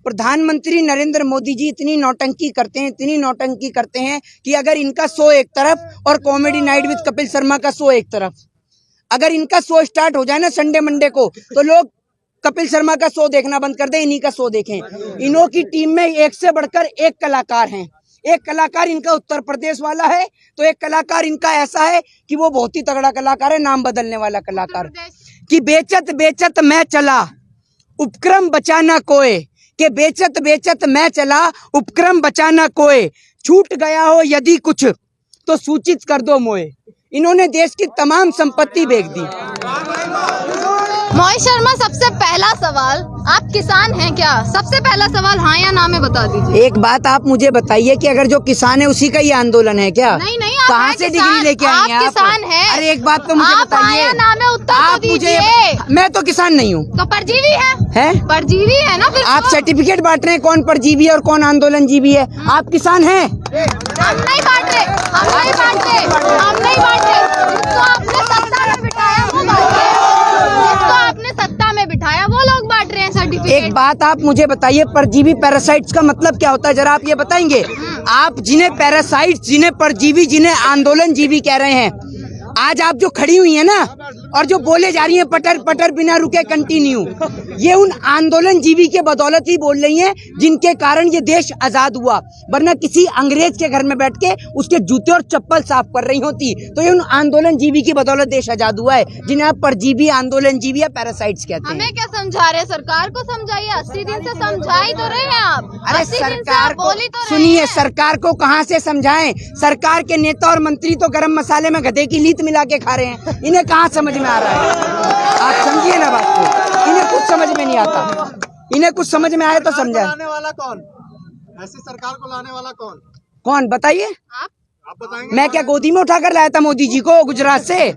प्रधानमंत्री नरेंद्र मोदी जी इतनी नौटंकी करते हैं कि अगर इनका शो एक तरफ और comedy night with Kapil Sharma का शो एक तरफ, अगर इनका शो स्टार्ट हो जाए ना संडे मंडे को, तो लोग कपिल शर्मा का शो देखना बंद कर दें, इन्हीं का शो देखें। इन्हों की टीम में एक से बढ़कर एक कलाकार हैं। एक कलाकार इनका उत्तर प्रदेश वाला है, तो एक कलाकार इनका ऐसा है कि वो बहुत ही तगड़ा कलाकार है, नाम बदलने वाला कलाकार। कि बेचत बेचत मैं चला उपक्रम बचाना कोय, के बेचत बेचत मैं चला उपक्रम बचाना कोय, छूट गया हो यदि कुछ तो सूचित कर दो मोए। इन्होंने देश की तमाम संपत्ति बेच दी। मोहित शर्मा, सबसे पहला सवाल, आप किसान हैं क्या? सबसे पहला सवाल हाँ या ना में बता दीजिए। एक बात आप मुझे बताइए कि अगर जो किसान है उसी का ये आंदोलन है क्या? नहीं, कहाँ से डिग्री लेके आई हैं आप? किसान हैं। अरे एक बात तो मुझे बताइए, हाँ या ना में उत्तर आप तो मुझे, दीजिए। मैं तो किसान नहीं हूँ। तो परजीवी है? परजीवी है ना फिर। आप सर्टिफिकेट बांट रहे हैं कौन परजीवी है और कौन आंदोलन जीवी है। आप किसान हैं? हम नहीं बांट रहे, हम नहीं बांट रहे। जिसको आपने सत्ता में बिठाया वो बांट रहे हैं, जिसको आपने सत्ता में बिठाया वो लोग बांट रहे हैं सर्टिफिकेट। एक बात आप मुझे बताइए, परजीवी पैरासाइट्स का मतलब क्या होता है, जरा आप ये बताएंगे। आप जिन्हें पैरासाइट्स, जिन्हें परजीवी, जिन्हें आंदोलन जीवी कह रहे हैं, आज आप जो खड़ी हुई है ना और जो बोले जा रही हैं पटर पटर बिना रुके कंटिन्यू, ये उन आंदोलन जीवी के बदौलत ही बोल रही हैं जिनके कारण ये देश आजाद हुआ। वरना किसी अंग्रेज के घर में बैठ के उसके जूते और चप्पल साफ कर रही होती तो ये उन आंदोलन जीवी की बदौलत देश आजाद हुआ है, जिन्हें आप परजीवी, आंदोलन जीवी या पैरासाइट्स कहते हैं। हमें क्या समझा रहे हैं? सरकार को समझाइए। 80 दिन से समझा ही तो रहे हैं आप। अरे सरकार को सुनिए, सरकार को कहाँ से समझाएं? सरकार के नेता और मंत्री तो गरम मसाले में गधे की लीत मिला के खा रहे हैं, इन्हें कहाँ समझ में आ रहा है? आप समझिए ना बात को, इन्हें कुछ समझ में नहीं आता। इन्हें कुछ समझ में आए तो समझाए। लाने वाला कौन? ऐसी सरकार को लाने वाला कौन? कौन बताइए? आप बताएंगे? मैं क्या गोदी में उठाकर लाया था मोदी जी को गुजरात से,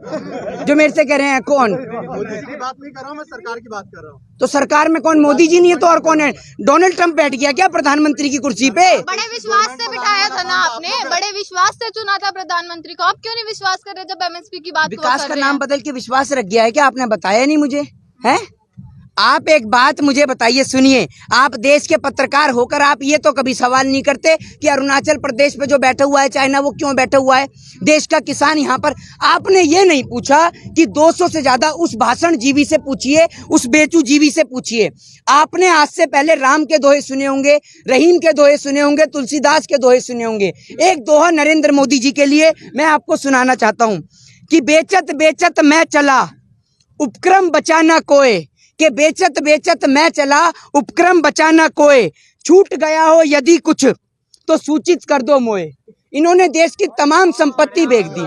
जो मेरे से कह रहे हैं कौन? मोदी जी की बात नहीं कर रहा हूँ, मैं सरकार की बात कर रहा हूँ। तो सरकार में कौन? मोदी जी नहीं है तो और कौन है? डोनाल्ड ट्रंप बैठ गया क्या प्रधानमंत्री की कुर्सी पे? बड़े विश्वास से बिठाया था ना आपने, बड़े विश्वास से चुना था प्रधानमंत्री को। आप क्यों नहीं विश्वास कर रहे जब एमएसपी की बात? विकास का नाम बदल के विश्वास रख गया है क्या? आपने बताया नहीं मुझे, है? आप एक बात मुझे बताइए, सुनिए, आप देश के पत्रकार होकर आप ये तो कभी सवाल नहीं करते कि अरुणाचल प्रदेश पे जो बैठा हुआ है चाइना, वो क्यों बैठा हुआ है? देश का किसान यहाँ पर, आपने ये नहीं पूछा कि 200 से ज्यादा उस भाषण जीवी से पूछिए, उस बेचू जीवी से पूछिए। आपने आज से पहले राम के दोहे सुने होंगे, रहीम के दोहे सुने होंगे, तुलसीदास के दोहे सुने होंगे। एक दोहा नरेंद्र मोदी जी के लिए मैं आपको सुनाना चाहता हूँ कि बेचत बेचत मैं चला उपक्रम बचाना कोय, के बेचत बेचत मैं चला उपक्रम बचाना कोय, छूट गया हो यदि कुछ तो सूचित कर दो मोए। इन्होंने देश की तमाम संपत्ति बेच दी।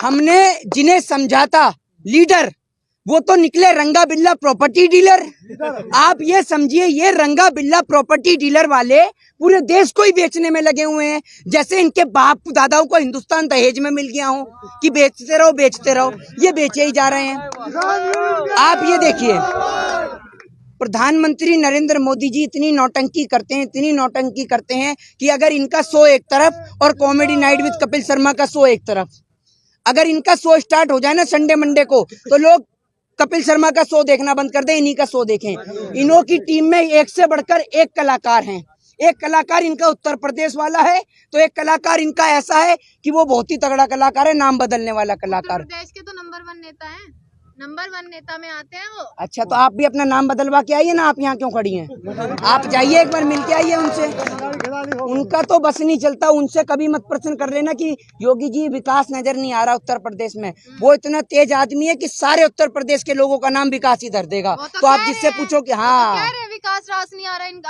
हमने जिन्हें समझा था लीडर, वो तो निकले रंगा बिल्ला प्रॉपर्टी डीलर। आप ये समझिए, ये रंगा बिल्ला प्रॉपर्टी डीलर वाले पूरे देश को ही बेचने में लगे हुए हैं, जैसे इनके बाप दादाओं को हिंदुस्तान दहेज में मिल गया हो कि बेचते रहो बेचते रहो, ये बेचे ही जा रहे हैं। आप ये देखिए, प्रधानमंत्री नरेंद्र मोदी जी इतनी नौटंकी करते हैं कि अगर इनका शो एक तरफ और comedy night with Kapil Sharma का शो एक तरफ, अगर इनका शो स्टार्ट हो जाए ना संडे मंडे को, तो लोग कपिल शर्मा का शो देखना बंद कर दें, इन्हीं का शो देखें। इन्हों की टीम में एक से बढ़कर एक कलाकार हैं। एक कलाकार इनका उत्तर प्रदेश वाला है, तो एक कलाकार इनका ऐसा है कि वो बहुत ही तगड़ा कलाकार है, नाम बदलने वाला कलाकार। उत्तर प्रदेश के तो नंबर 1 नेता हैं, नंबर 1 नेता में आते हैं वो। अच्छा, तो आप भी अपना नाम बदलवा के आइए ना, आप यहाँ क्यों खड़ी हैं? आप जाइए एक बार मिल के आइए उनसे। उनका तो बस नहीं चलता, उनसे कभी मत प्रश्न कर लेना कि योगी जी विकास नजर नहीं आ रहा उत्तर प्रदेश में। वो इतना तेज आदमी है कि सारे उत्तर प्रदेश के लोगों का नाम विकास ही धर देगा। तो आप जिससे पूछो कि हाँ, कह रहे विकास रास नहीं आ रहा इन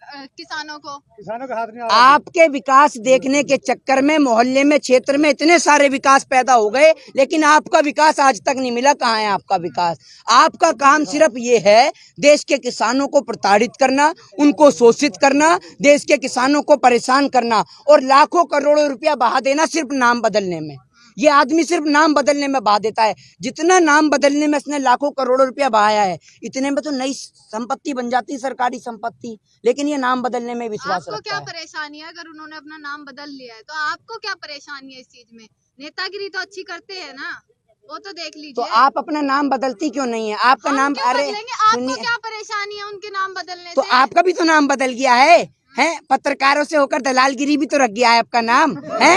किसानों को किसानों का हाथ नहीं आ रहा। आपके विकास देखने के चक्कर में मोहल्ले में, क्षेत्र में इतने सारे विकास पैदा हो गए, लेकिन आपका विकास आज तक नहीं मिला। कहाँ है आपका विकास? आपका काम सिर्फ ये है देश के किसानों को प्रताड़ित करना, उनको शोषित करना, देश के किसानों को परेशान करना और लाखों करोड़ों रुपया बहा देना सिर्फ नाम बदलने में। ये आदमी सिर्फ नाम बदलने में बहा देता है। जितना नाम बदलने में इसने लाखों करोड़ों रुपया बहाया है, इतने में तो नई संपत्ति बन जाती है, सरकारी संपत्ति, लेकिन ये नाम बदलने में विश्वास रखता है। आपको क्या परेशानी है अगर उन्होंने अपना नाम बदल लिया है? तो आपको क्या परेशानी है इस चीज में? नेतागिरी तो अच्छी करते हैं ना। वो तो देख तो लीजिए। आप अपना नाम बदलती क्यों नहीं है? आपका नाम, क्यों अरे बदलेंगे? आपको सुनिए, क्या परेशानी है उनके नाम बदलने तो से? आपका भी तो नाम बदल गया है? पत्रकारों से होकर दलालगिरी भी तो रख गया है आपका नाम, है?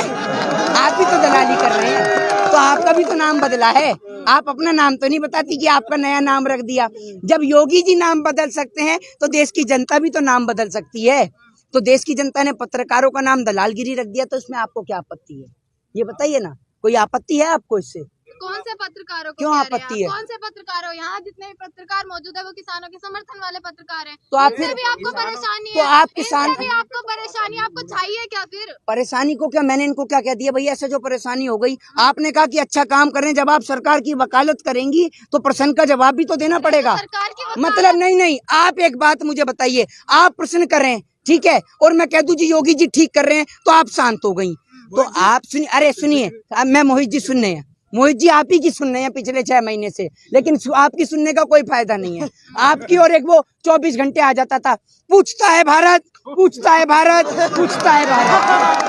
आप भी तो दलाली कर रहे हैं, तो आपका भी तो नाम बदला है। आप अपना नाम तो नहीं बताती कि आपका नया नाम रख दिया। जब योगी जी नाम बदल सकते हैं तो देश की जनता भी तो नाम बदल सकती है। तो देश की जनता ने पत्रकारों का नाम दलालगिरी रख दिया, तो इसमें आपको क्या आपत्ति है? ये बताइए ना, कोई आपत्ति है आपको इससे? कौन से पत्रकारों को क्यों कह रहे हैं आपत्ति आप? है? कौन से पत्रकार हो? यहाँ जितने भी पत्रकार मौजूद है वो किसानों के समर्थन वाले पत्रकार हैं। तो आप इनसे फिर भी आपको परेशानी तो है? आप किसान इनसे भी आपको परेशानी, आपको चाहिए क्या फिर? परेशानी को क्या, मैंने इनको क्या कह दिया भैया? ऐसे जो परेशानी हो गई, आपने कहा कि अच्छा काम करें, जब आप सरकार की वकालत करेंगी तो प्रश्न का जवाब भी तो देना पड़ेगा। सरकार की वकालत- मतलब नहीं, आप एक बात मुझे बताइए, आप प्रश्न करें, ठीक है, और मैं कह दूं जी योगी जी ठीक कर रहे हैं, तो आप शांत हो गई। तो आप सुनिए, अरे सुनिए, मैं मोहित जी सुन रहे हैं, मोहित जी आप ही की सुन रहे हैं पिछले 6 महीने से, लेकिन आपकी सुनने का कोई फायदा नहीं है। आपकी और एक वो 24 घंटे आ जाता था, पूछता है भारत, पूछता है भारत, पूछता है भारत।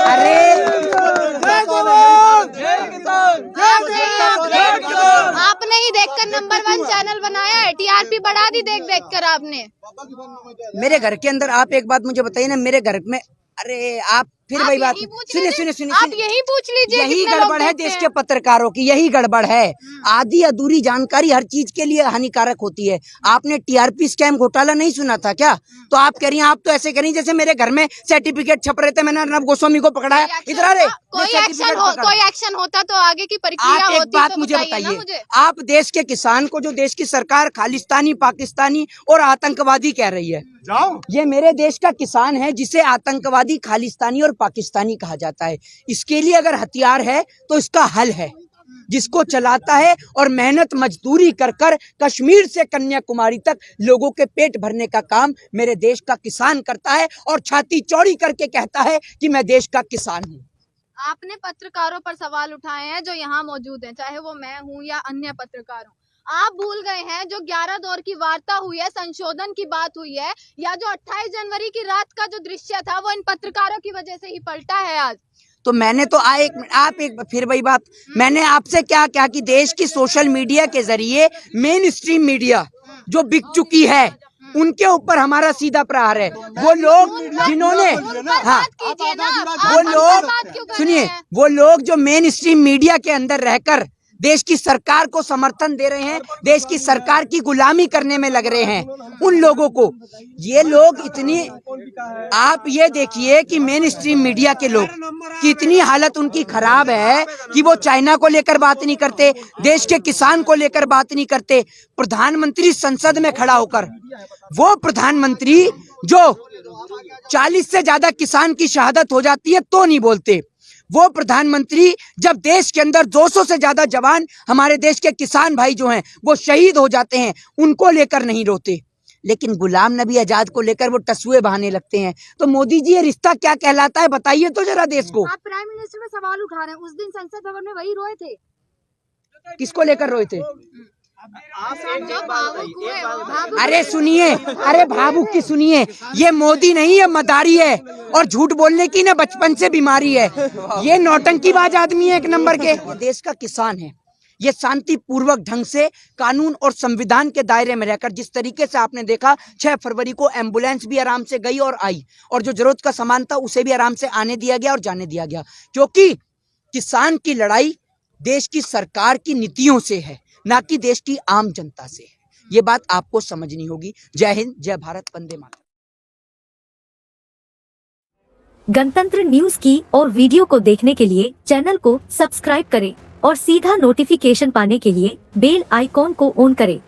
अरे आपने ही देखकर नंबर 1 चैनल बनाया है, टीआरपी बढ़ा दी देख देख कर आपने। मेरे घर के अंदर आप एक बात मुझे बताइए ना, मेरे घर में, अरे आप फिर आप वही बात, यही पूछ सुनिए लीजिए। सुनिए सुनिए आप सुनिए। यही पूछ लीजिए, यही कितने लोग गड़बड़ है देखते देश हैं? के पत्रकारों की, यही गड़बड़ है। आधी अधूरी जानकारी हर चीज के लिए हानिकारक होती है। आपने टीआरपी स्कैम घोटाला नहीं सुना था क्या? तो आप कह रही हैं, आप तो ऐसे कह रही हैं जैसे मेरे घर में सर्टिफिकेट छप रहे थे, मैंने अर्नब गोस्वामी को पकड़ा है, इधर आ रहे कोई एक्शन होता तो आगे की प्रक्रिया आप एक होती बात तो मुझे बताइए ना बताइए, मुझे। आप देश के किसान को जो देश की सरकार खालिस्तानी, पाकिस्तानी और आतंकवादी कह रही है, जाओ। ये मेरे देश का किसान है जिसे आतंकवादी, खालिस्तानी और पाकिस्तानी कहा जाता है। इसके लिए अगर हथियार है तो इसका हल है, जिसको चलाता है और मेहनत मजदूरी कर कर कश्मीर से कन्याकुमारी तक लोगों के पेट भरने का काम मेरे देश का किसान करता है, और छाती चौड़ी करके कहता है कि मैं देश का किसान हूँ। आपने पत्रकारों पर सवाल उठाए हैं जो यहाँ मौजूद हैं, चाहे वो मैं हूँ या अन्य पत्रकार हूँ। आप भूल गए हैं जो 11 दौर की वार्ता हुई है, संशोधन की बात हुई है, या जो 28 जनवरी की रात का जो दृश्य था वो इन पत्रकारों की वजह से ही पलटा है आज। तो मैंने तो आप एक फिर वही बात, मैंने आपसे क्या क्या कि देश की सोशल मीडिया के जरिए मेन स्ट्रीम मीडिया जो बिक चुकी है, उनके ऊपर हमारा सीधा प्रहार है। वो लोग जिन्होंने, हाँ, कीजिए ना, वो आप लोग, बात क्यों कर सुनिए, रहे हैं? वो लोग जो मेन स्ट्रीम मीडिया के अंदर रहकर देश की सरकार को समर्थन दे रहे हैं, देश की सरकार की गुलामी करने में लग रहे हैं, उन लोगों को ये लोग इतनी, आप ये देखिए कि मेन स्ट्रीम मीडिया के लोग की इतनी हालत उनकी खराब है कि वो चाइना को लेकर बात नहीं करते, देश के किसान को लेकर बात नहीं करते। प्रधानमंत्री संसद में खड़ा होकर, वो प्रधानमंत्री जो 40 से ज्यादा किसान की शहादत हो जाती है तो नहीं बोलते, वो प्रधानमंत्री जब देश के अंदर 200 से ज्यादा जवान हमारे देश के किसान भाई जो हैं वो शहीद हो जाते हैं, उनको लेकर नहीं रोते, लेकिन गुलाम नबी आजाद को लेकर वो टसुए बहाने लगते हैं। तो मोदी जी, ये रिश्ता क्या कहलाता है बताइए तो जरा देश को। आप प्राइम मिनिस्टर में सवाल उठा रहे हैं, उस दिन संसद भवन में वही रोए थे। किसको लेकर रोए थे? जो भावुक हुए वो भावुक अरे सुनिए, अरे भावुक की सुनिए, ये मोदी नहीं है, मदारी है, और झूठ बोलने की ना बचपन से बीमारी है। ये नौटंकीबाज आदमी है एक नंबर के। ये देश का किसान है, ये शांतिपूर्वक ढंग से कानून और संविधान के दायरे में रहकर, जिस तरीके से आपने देखा 6 फरवरी को एम्बुलेंस भी आराम से गई और आई, और जो जरूरत का सामान था उसे भी आराम से आने दिया गया और जाने दिया गया, क्योंकि किसान की लड़ाई देश की सरकार की नीतियों से है, ना कि देश की आम जनता से है। ये बात आपको समझनी होगी। जय हिंद, जय भारत, वंदे मातरम। गणतंत्र न्यूज की और वीडियो को देखने के लिए चैनल को सब्सक्राइब करें और सीधा नोटिफिकेशन पाने के लिए बेल आइकॉन को ऑन करें।